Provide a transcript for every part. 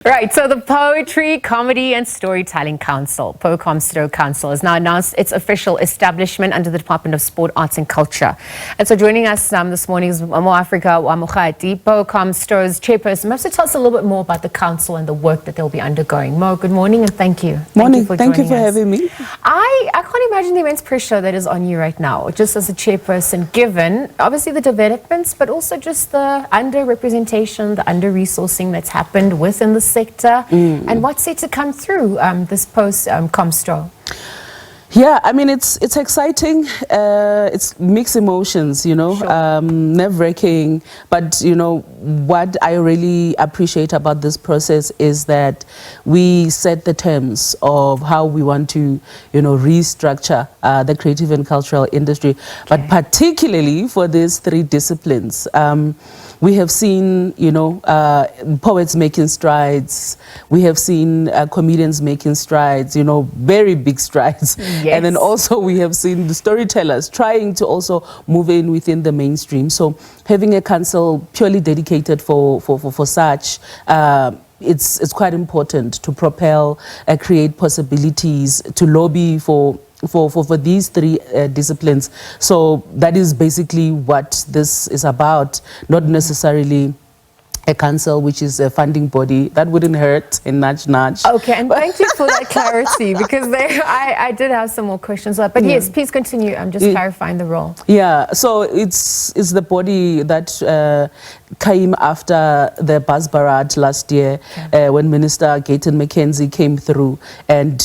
Right, so the Poetry, Comedy and Storytelling Council, PoeComSto Council, has now announced its official establishment under the Department of Sport, Arts and Culture. And so joining us this morning is MoAfrika Wa Mokgathi, PoeComSto's chairperson. Perhaps to tell us a little bit more about the council and the work that they'll be undergoing. Mo, good morning and thank you. Morning, thank you for having me. I can't imagine the immense pressure that is on you right now, just as a chairperson, given obviously the developments, but also just the under-representation, the under-resourcing that's happened within the sector and what's set to come through this post-Comsto. Yeah, I mean, it's exciting. It's mixed emotions, you know, Sure. Nerve-wracking. But, you know, what I really appreciate about this process is that we set the terms of how we want to, you know, restructure the creative and cultural industry. But particularly for these three disciplines. We have seen, you know, poets making strides. We have seen comedians making strides, you know, very big strides. Yes. And then also we have seen the storytellers trying to also move in within the mainstream. So having a council purely dedicated for such, it's quite important to propel, create possibilities, to lobby for these three disciplines. So that is basically what this is about, not necessarily a council which is a funding body. That wouldn't hurt, and nudge. Okay, and thank you for that clarity, because I did have some more questions. But yes, please continue. I'm just clarifying the role. Yeah, so it's the body that came after the bus barrage last year, when Minister Gayton McKenzie came through, and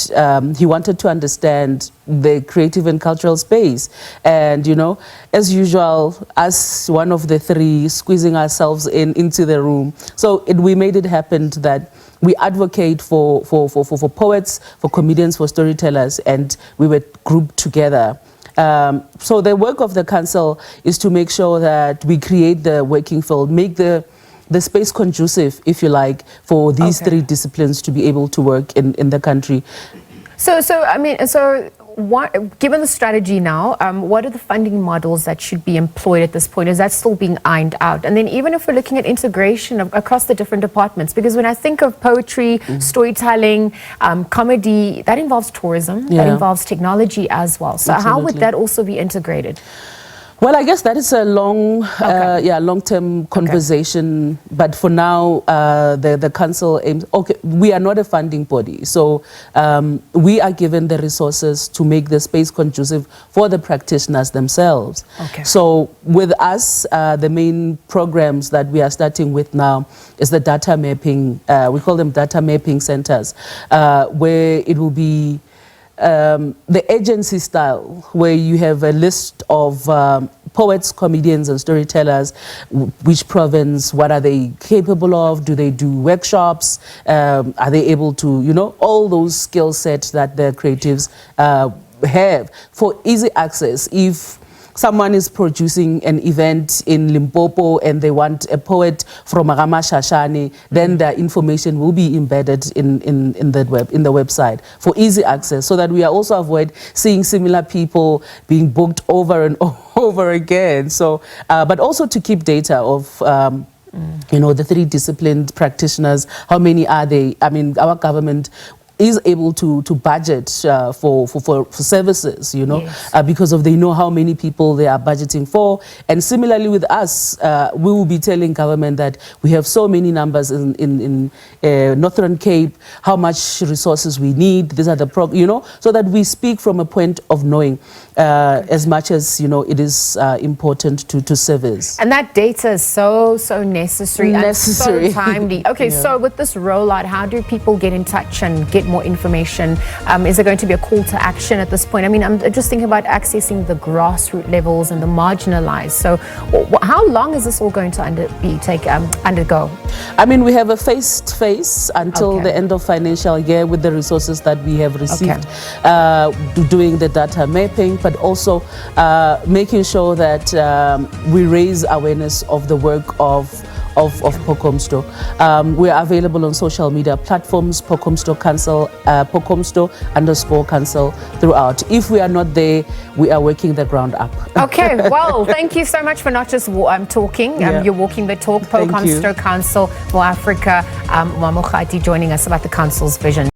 he wanted to understand the creative and cultural space. And, you know, as usual, as one of the three, squeezing ourselves into the room. So we made it happen that we advocate for poets, for comedians, for storytellers, and we were grouped together. So the work of the council is to make sure that we create the working field, make the space conducive, if you like, for these three disciplines to be able to work in the country. So given the strategy now, what are the funding models that should be employed at this point? Is that still being ironed out? And then even if we're looking at integration across the different departments, because when I think of poetry, storytelling, comedy, that involves tourism, that involves technology as well. So how would that also be integrated? Well, I guess that is a long-term conversation. But for now, the council aims. Okay, we are not a funding body, so we are given the resources to make the space conducive for the practitioners themselves. Okay. So with us, the main programs that we are starting with now is the data mapping. We call them data mapping centers, where it will be the agency style, where you have a list of poets, comedians and storytellers, which province, what are they capable of, do they do workshops, are they able to, you know, all those skill sets that the creatives have for easy access. If someone is producing an event in Limpopo and they want a poet from Ramashashani, then their information will be embedded in the website for easy access, so that we also avoid seeing similar people being booked over and over again. So, but also to keep data of you know, the three disciplined practitioners. How many are they? I mean, our government is able to budget for services, you know, because they know how many people they are budgeting for. And similarly with us, we will be telling government that we have so many numbers in Northern Cape, how much resources we need. These are the you know, so that we speak from a point of knowing as much as, you know, it is important to service. And that data is so necessary and so timely. Okay, so with this rollout, how do people get in touch and get more information? Is there going to be a call to action at this point? I mean, I'm just thinking about accessing the grassroots levels and the marginalized. So how long is this all going to undergo? I mean, we have a face-to-face until the end of financial year with the resources that we have received, doing the data mapping, but also making sure that we raise awareness of the work of of PoeComSto. We are available on social media platforms, PoeComSto Council, PoeComSto_Council throughout. If we are not there, we are working the ground up. Okay, well, thank you so much for not just talking, you're walking the talk. PoeComSto Council, MoAfrika Wa Mokgathi joining us about the council's vision.